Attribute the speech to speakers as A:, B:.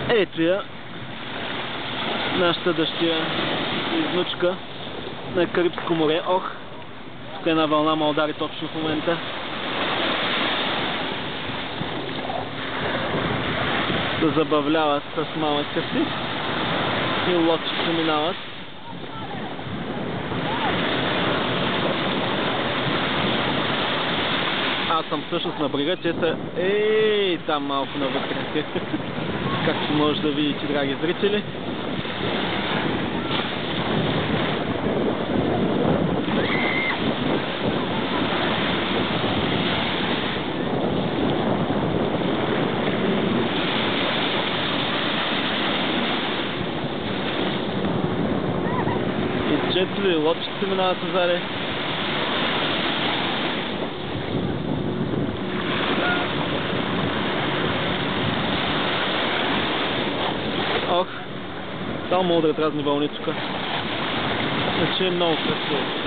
A: Ето я, нашата дъщеря и внучка на Карибско море. Ох, тук една вълна ме удари точно в момента. Се забавляват с малъка си и лодчите минават. Аз съм всъщност на брега, те са там малко навътре. Както може да видите, драги зрители. И джетове, лодчите минават отзади. Ох, само удрят разни вълни тук. Значи е много красиво.